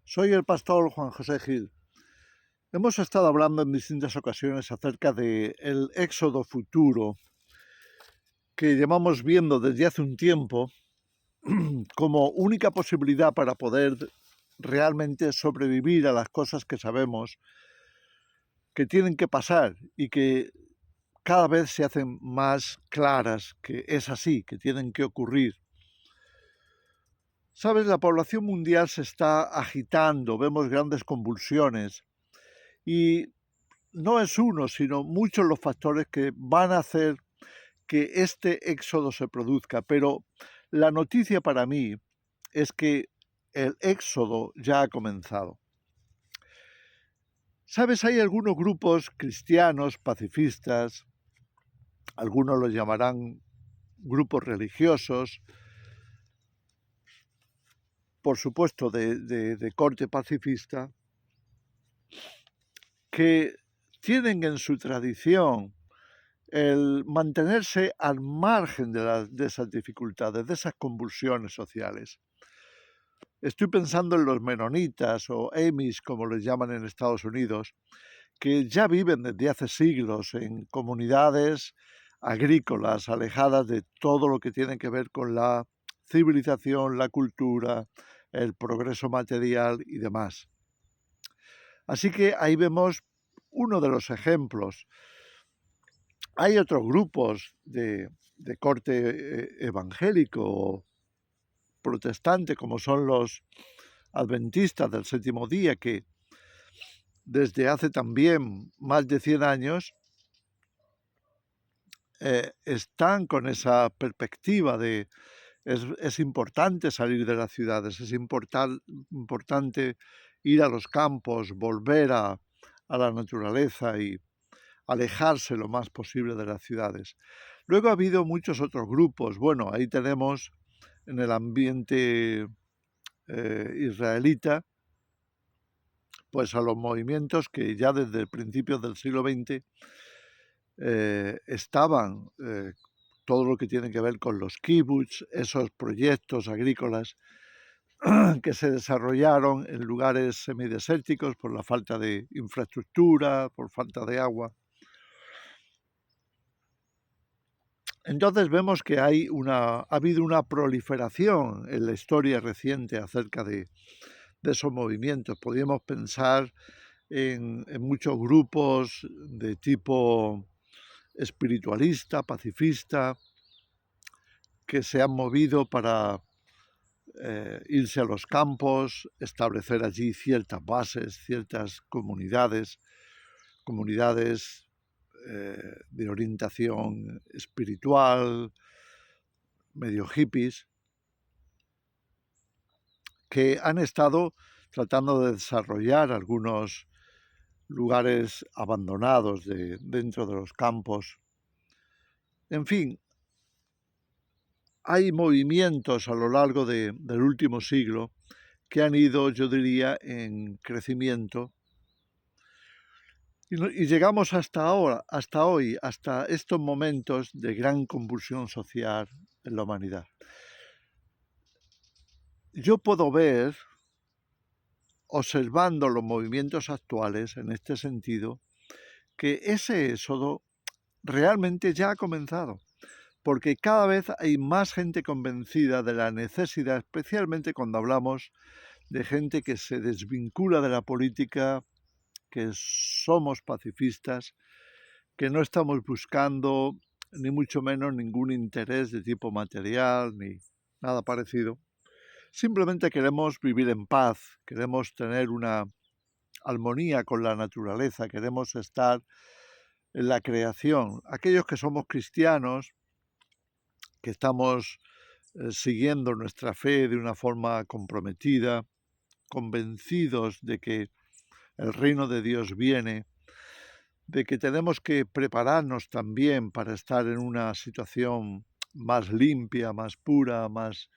Soy el pastor Juan José Gil. Hemos estado hablando en distintas ocasiones acerca del éxodo futuro que llevamos viendo desde hace un tiempo como única posibilidad para poder realmente sobrevivir a las cosas que sabemos que tienen que pasar y que cada vez se hacen más claras que es así, que tienen que ocurrir. Sabes, la población mundial se está agitando, vemos grandes convulsiones y no es uno, sino muchos los factores que van a hacer que este éxodo se produzca. Pero la noticia para mí es que el éxodo ya ha comenzado. ¿Sabes? Hay algunos grupos cristianos, pacifistas, algunos los llamarán grupos religiosos, por supuesto de corte pacifista, que tienen en su tradición el mantenerse al margen de esas dificultades, de esas convulsiones sociales. Estoy pensando en los menonitas o emis, como les llaman en Estados Unidos, que ya viven desde hace siglos en comunidades agrícolas, alejadas de todo lo que tiene que ver con la civilización, la cultura, el progreso material y demás. Así que ahí vemos uno de los ejemplos. Hay otros grupos de corte evangélico o protestante, como son los adventistas del séptimo día, que desde hace también más de 100 años están con esa perspectiva de es importante salir de las ciudades, es importante ir a los campos, volver a la naturaleza y alejarse lo más posible de las ciudades. Luego ha habido muchos otros grupos. Bueno, ahí tenemos en el ambiente israelita, pues a los movimientos que ya desde principios del siglo XX estaban todo lo que tiene que ver con los kibbutz, esos proyectos agrícolas que se desarrollaron en lugares semidesérticos por la falta de infraestructura, por falta de agua. Entonces vemos que ha habido una proliferación en la historia reciente acerca de esos movimientos. Podríamos pensar en muchos grupos de tipo espiritualista, pacifista, que se han movido para irse a los campos, establecer allí ciertas bases, ciertas comunidades de orientación espiritual, medio hippies, que han estado tratando de desarrollar algunos lugares abandonados dentro de los campos. En fin, hay movimientos a lo largo del último siglo que han ido, yo diría, en crecimiento y llegamos hasta ahora, hasta hoy, hasta estos momentos de gran convulsión social en la humanidad. Yo puedo ver, observando los movimientos actuales en este sentido, que ese éxodo realmente ya ha comenzado, porque cada vez hay más gente convencida de la necesidad, especialmente cuando hablamos de gente que se desvincula de la política, que somos pacifistas, que no estamos buscando ni mucho menos ningún interés de tipo material ni nada parecido. Simplemente queremos vivir en paz, queremos tener una armonía con la naturaleza, queremos estar en la creación. Aquellos que somos cristianos, que estamos siguiendo nuestra fe de una forma comprometida, convencidos de que el reino de Dios viene, de que tenemos que prepararnos también para estar en una situación más limpia, más pura, más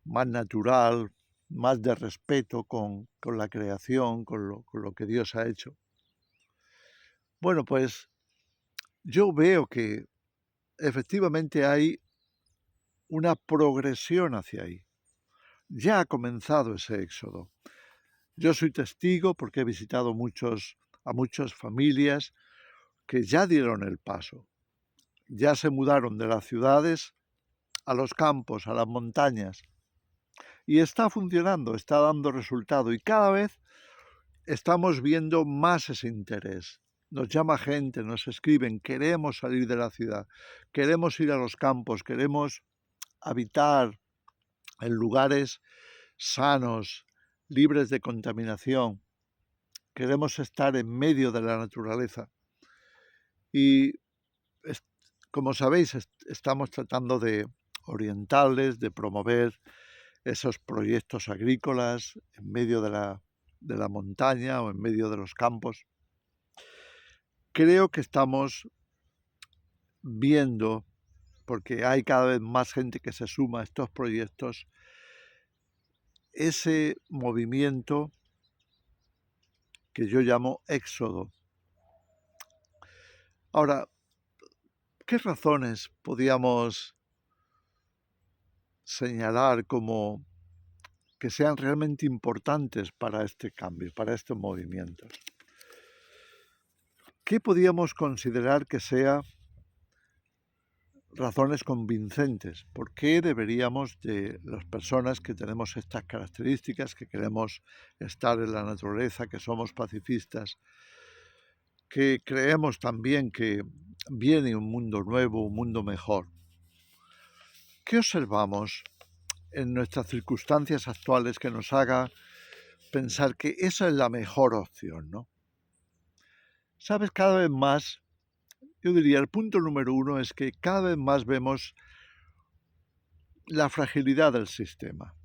natural, más de respeto con la creación, con lo que Dios ha hecho. Bueno, pues yo veo que efectivamente hay una progresión hacia ahí. ya ha comenzado ese éxodo. Yo soy testigo porque he visitado a muchas familias que ya dieron el paso, ya se mudaron de las ciudades a los campos, a las montañas, y está funcionando, está dando resultado, y cada vez estamos viendo más ese interés. Nos llama gente, nos escriben, queremos salir de la ciudad, queremos ir a los campos, queremos habitar en lugares sanos, libres de contaminación, queremos estar en medio de la naturaleza. Y como sabéis, estamos tratando de orientarles, de promover esos proyectos agrícolas en medio de la montaña o en medio de los campos. Creo que estamos viendo, porque hay cada vez más gente que se suma a estos proyectos, ese movimiento que yo llamo éxodo. Ahora, ¿qué razones podíamos señalar como que sean realmente importantes para este cambio, para estos movimientos? ¿Qué podíamos considerar que sea razones convincentes? ¿Por qué deberíamos de las personas que tenemos estas características, que queremos estar en la naturaleza, que somos pacifistas, que creemos también que viene un mundo nuevo, un mundo mejor? ¿Qué observamos en nuestras circunstancias actuales que nos haga pensar que esa es la mejor opción, ¿no? Sabes, cada vez más, yo diría, el punto número uno es que cada vez más vemos la fragilidad del sistema.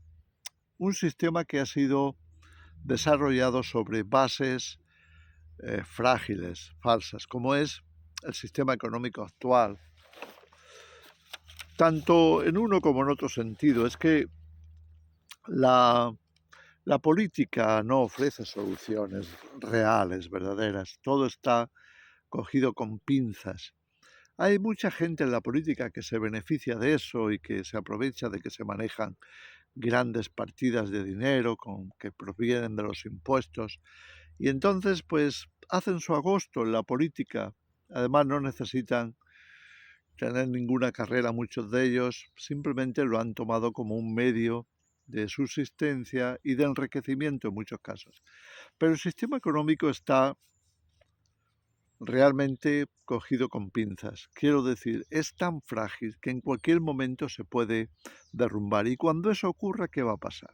Un sistema que ha sido desarrollado sobre bases frágiles, falsas, como es el sistema económico actual. Tanto en uno como en otro sentido, es que la política no ofrece soluciones reales, verdaderas. Todo está cogido con pinzas. Hay mucha gente en la política que se beneficia de eso y que se aprovecha de que se manejan grandes partidas de dinero que provienen de los impuestos. Y entonces, pues, hacen su agosto en la política. Además, no necesitan tener ninguna carrera, muchos de ellos simplemente lo han tomado como un medio de subsistencia y de enriquecimiento en muchos casos. Pero el sistema económico está realmente cogido con pinzas. Quiero decir, es tan frágil que en cualquier momento se puede derrumbar. Y cuando eso ocurra, ¿qué va a pasar?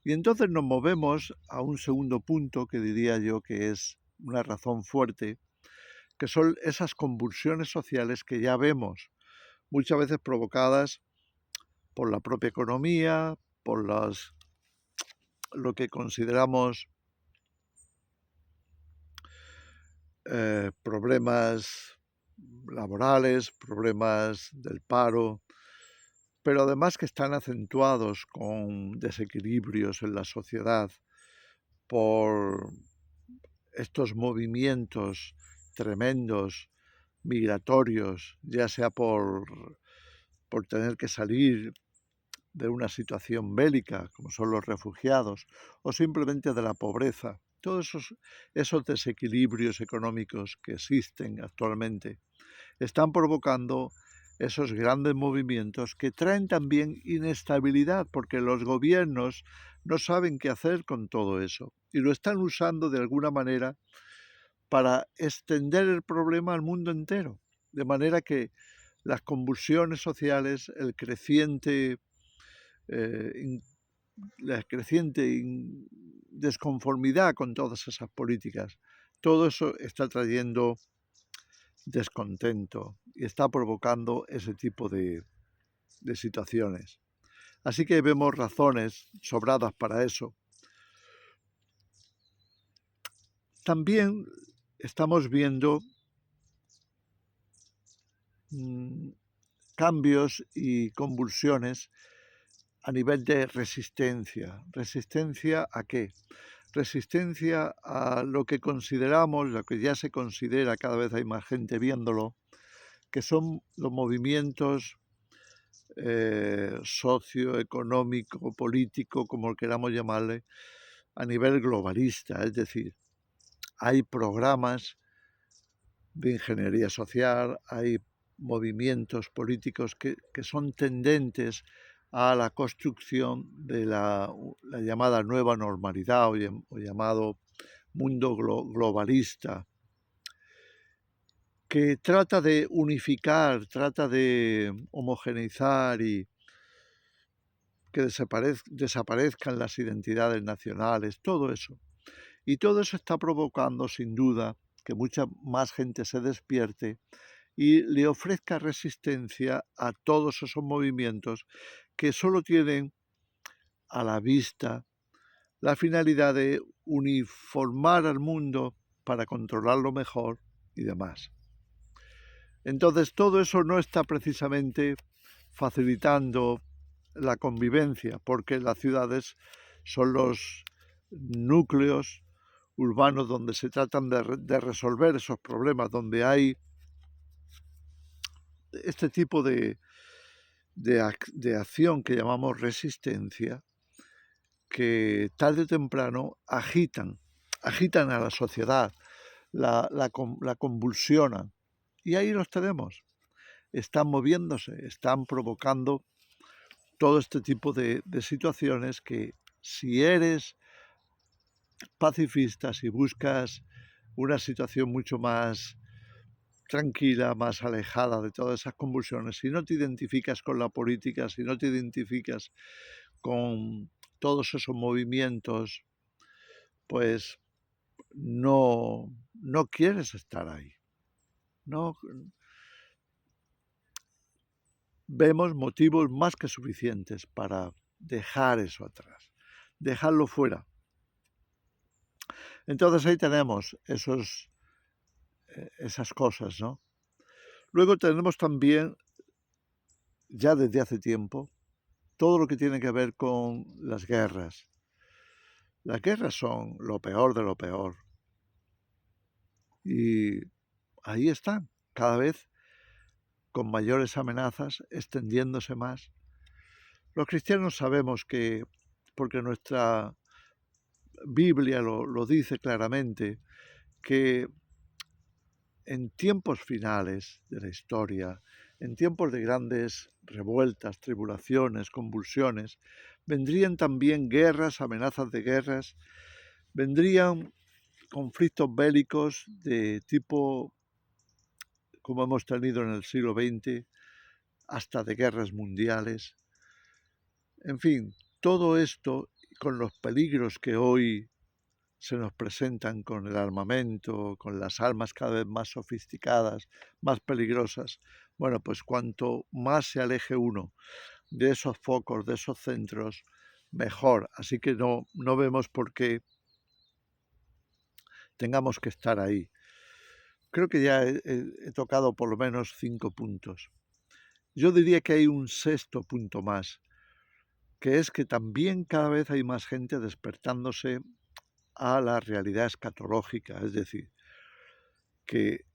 Y entonces nos movemos a un segundo punto que diría yo que es una razón fuerte, que son esas convulsiones sociales que ya vemos, muchas veces provocadas por la propia economía, por lo que consideramos problemas laborales, problemas del paro, pero además que están acentuados con desequilibrios en la sociedad por estos movimientos tremendos migratorios, ya sea por tener que salir de una situación bélica, como son los refugiados, o simplemente de la pobreza. Todos esos desequilibrios económicos que existen actualmente están provocando esos grandes movimientos que traen también inestabilidad, porque los gobiernos no saben qué hacer con todo eso y lo están usando de alguna manera para extender el problema al mundo entero, de manera que las convulsiones sociales, la creciente desconformidad con todas esas políticas, todo eso está trayendo descontento y está provocando ese tipo de situaciones. Así que vemos razones sobradas para eso. También estamos viendo cambios y convulsiones a nivel de resistencia. ¿Resistencia a qué? Resistencia a lo que consideramos, lo que ya se considera, cada vez hay más gente viéndolo, que son los movimientos socioeconómico, político, como queramos llamarle, a nivel globalista. Es decir, hay programas de ingeniería social, hay movimientos políticos que son tendentes a la construcción de la llamada nueva normalidad o llamado mundo globalista, que trata de unificar, trata de homogeneizar y que desaparezcan las identidades nacionales, todo eso. Y todo eso está provocando, sin duda, que mucha más gente se despierte y le ofrezca resistencia a todos esos movimientos que solo tienen a la vista la finalidad de uniformar al mundo para controlarlo mejor y demás. Entonces, todo eso no está precisamente facilitando la convivencia, porque las ciudades son los núcleos urbanos donde se tratan de resolver esos problemas, donde hay este tipo de acción que llamamos resistencia, que tarde o temprano agitan a la sociedad, la convulsionan. Y ahí los tenemos. Están moviéndose, están provocando todo este tipo de situaciones que, si eres pacifista, si buscas una situación mucho más tranquila, más alejada de todas esas convulsiones, si no te identificas con la política, si no te identificas con todos esos movimientos, pues no quieres estar ahí. No vemos motivos más que suficientes para dejar eso atrás, dejarlo fuera. Entonces ahí tenemos esas cosas, ¿no? Luego tenemos también, ya desde hace tiempo, todo lo que tiene que ver con las guerras. Las guerras son lo peor de lo peor. Y ahí están, cada vez con mayores amenazas, extendiéndose más. Los cristianos sabemos que, porque nuestra Biblia lo dice claramente, que en tiempos finales de la historia, en tiempos de grandes revueltas, tribulaciones, convulsiones, vendrían también guerras, amenazas de guerras, vendrían conflictos bélicos de tipo, como hemos tenido en el siglo XX, hasta de guerras mundiales. En fin, todo esto con los peligros que hoy se nos presentan con el armamento, con las armas cada vez más sofisticadas, más peligrosas. Bueno, pues cuanto más se aleje uno de esos focos, de esos centros, mejor. Así que no vemos por qué tengamos que estar ahí. Creo que ya he tocado por lo menos 5 puntos. Yo diría que hay un sexto punto más, que es que también cada vez hay más gente despertándose a la realidad escatológica, es decir, que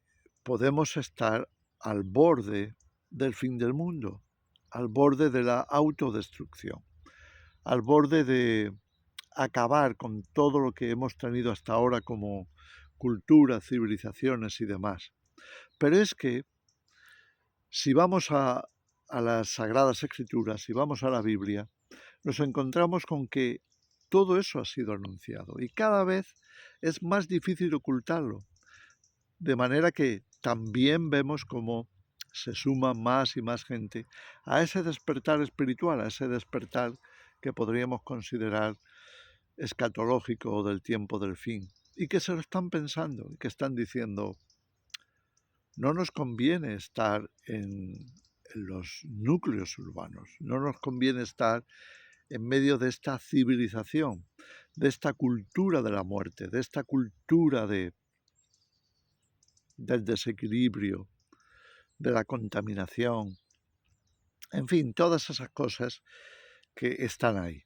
podemos estar al borde del fin del mundo, al borde de la autodestrucción, al borde de acabar con todo lo que hemos tenido hasta ahora como cultura, civilizaciones y demás. Pero es que si vamos a las Sagradas Escrituras, si vamos a la Biblia, nos encontramos con que todo eso ha sido anunciado y cada vez es más difícil ocultarlo. De manera que también vemos cómo se suma más y más gente a ese despertar espiritual, a ese despertar que podríamos considerar escatológico o del tiempo del fin, y que se lo están pensando, y que están diciendo, no nos conviene estar en los núcleos urbanos, no nos conviene estar en medio de esta civilización, de esta cultura de la muerte, de esta cultura del desequilibrio, de la contaminación, en fin, todas esas cosas que están ahí.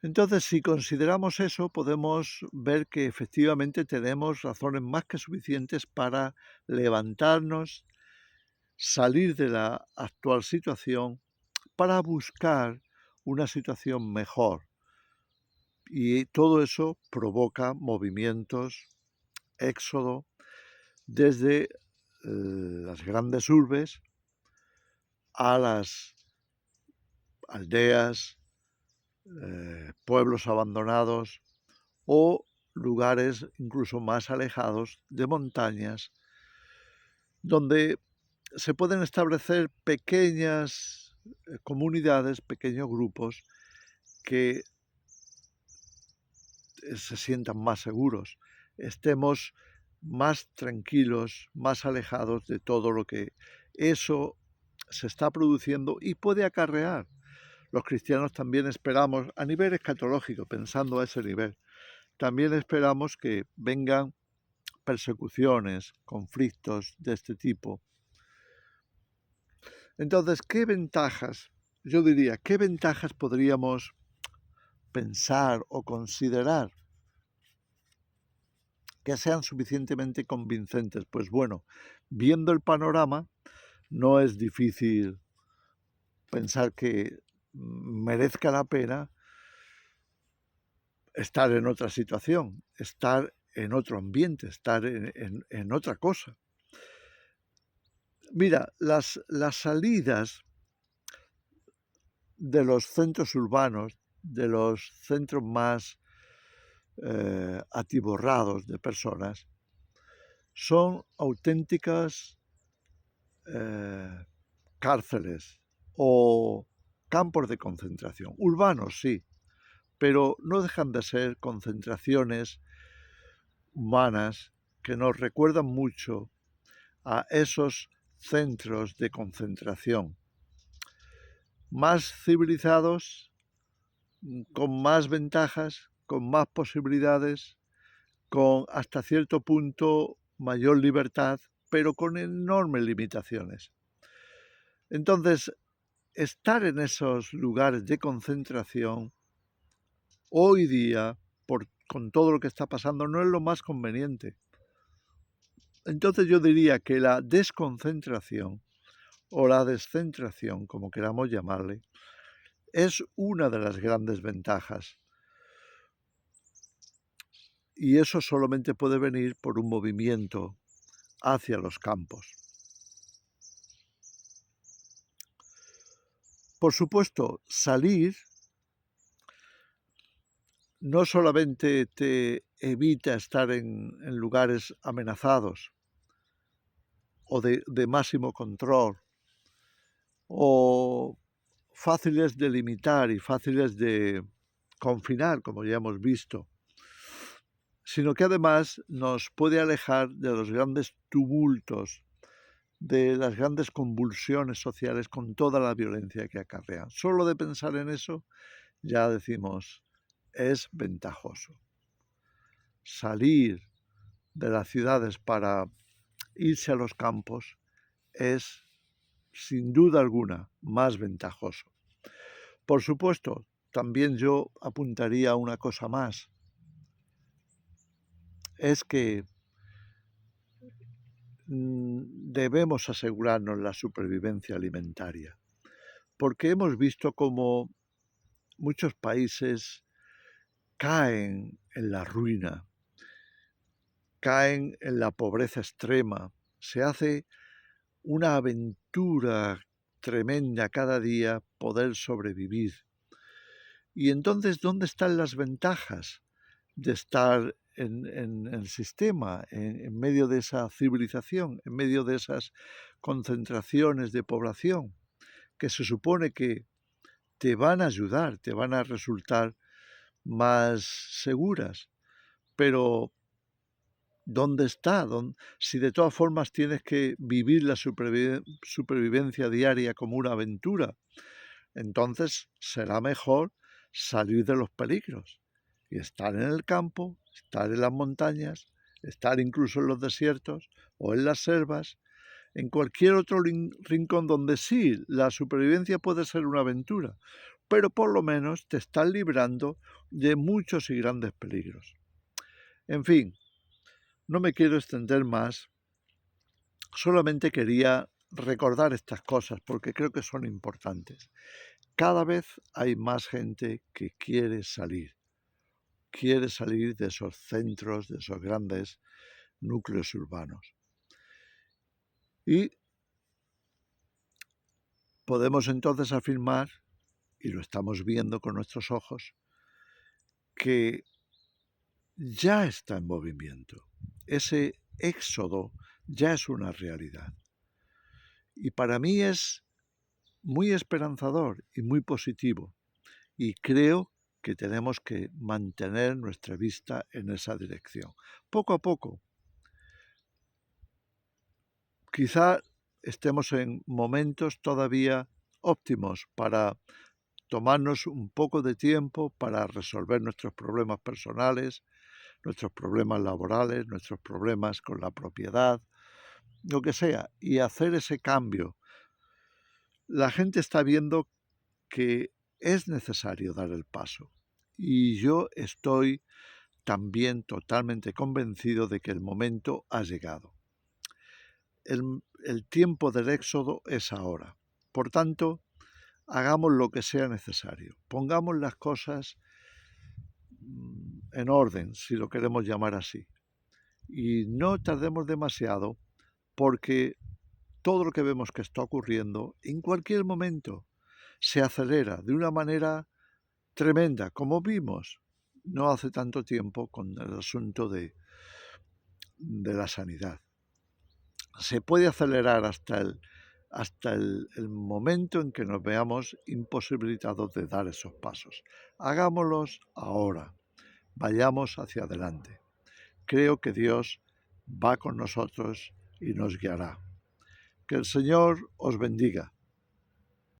Entonces, si consideramos eso, podemos ver que efectivamente tenemos razones más que suficientes para levantarnos salir de la actual situación para buscar una situación mejor. Y todo eso provoca movimientos, éxodo, desde las grandes urbes a las aldeas, pueblos abandonados o lugares incluso más alejados de montañas, donde se pueden establecer pequeñas comunidades, pequeños grupos que se sientan más seguros, estemos más tranquilos, más alejados de todo lo que eso se está produciendo y puede acarrear. Los cristianos también esperamos, a nivel escatológico, pensando a ese nivel, también esperamos que vengan persecuciones, conflictos de este tipo. Entonces, ¿qué ventajas? Yo diría, ¿qué ventajas podríamos pensar o considerar que sean suficientemente convincentes? Pues bueno, viendo el panorama, no es difícil pensar que merezca la pena estar en otra situación, estar en otro ambiente, estar en otra cosa. Mira, las salidas de los centros urbanos, de los centros más atiborrados de personas, son auténticas cárceles o campos de concentración. Urbanos, sí, pero no dejan de ser concentraciones humanas que nos recuerdan mucho a esos centros de concentración más civilizados, con más ventajas, con más posibilidades, con hasta cierto punto mayor libertad, pero con enormes limitaciones. Entonces, estar en esos lugares de concentración hoy día, con todo lo que está pasando, no es lo más conveniente. Entonces yo diría que la desconcentración o la descentración, como queramos llamarle, es una de las grandes ventajas. Y eso solamente puede venir por un movimiento hacia los campos. Por supuesto, salir no solamente te evita estar en lugares amenazados o de máximo control o fáciles de limitar y fáciles de confinar, como ya hemos visto, sino que además nos puede alejar de los grandes tumultos, de las grandes convulsiones sociales con toda la violencia que acarrean. Solo de pensar en eso ya decimos, es ventajoso. Salir de las ciudades para irse a los campos es, sin duda alguna, más ventajoso. Por supuesto, también yo apuntaría una cosa más. Es que debemos asegurarnos la supervivencia alimentaria, porque hemos visto cómo muchos países caen en la ruina, caen en la pobreza extrema, se hace una aventura tremenda cada día poder sobrevivir. Y entonces, ¿dónde están las ventajas de estar en el sistema, en medio de esa civilización, en medio de esas concentraciones de población, que se supone que te van a ayudar, te van a resultar más seguras? Pero ¿dónde está? Si de todas formas tienes que vivir la supervivencia diaria como una aventura, entonces será mejor salir de los peligros y estar en el campo, estar en las montañas, estar incluso en los desiertos o en las selvas, en cualquier otro rincón donde sí, la supervivencia puede ser una aventura, pero por lo menos te están librando de muchos y grandes peligros. En fin, no me quiero extender más, solamente quería recordar estas cosas porque creo que son importantes. Cada vez hay más gente que quiere salir de esos centros, de esos grandes núcleos urbanos. Y podemos entonces afirmar, y lo estamos viendo con nuestros ojos, que ya está en movimiento. Ese éxodo ya es una realidad. Y para mí es muy esperanzador y muy positivo. Y creo que tenemos que mantener nuestra vista en esa dirección. Poco a poco. Quizá estemos en momentos todavía óptimos para tomarnos un poco de tiempo para resolver nuestros problemas personales, nuestros problemas laborales, nuestros problemas con la propiedad, lo que sea, y hacer ese cambio. La gente está viendo que es necesario dar el paso y yo estoy también totalmente convencido de que el momento ha llegado. El tiempo del éxodo es ahora. Por tanto, hagamos lo que sea necesario. Pongamos las cosas en orden, si lo queremos llamar así. Y no tardemos demasiado porque todo lo que vemos que está ocurriendo en cualquier momento se acelera de una manera tremenda, como vimos no hace tanto tiempo con el asunto de la sanidad. Se puede acelerar hasta el momento en que nos veamos imposibilitados de dar esos pasos. Hagámoslos ahora, vayamos hacia adelante. Creo que Dios va con nosotros y nos guiará. Que el Señor os bendiga.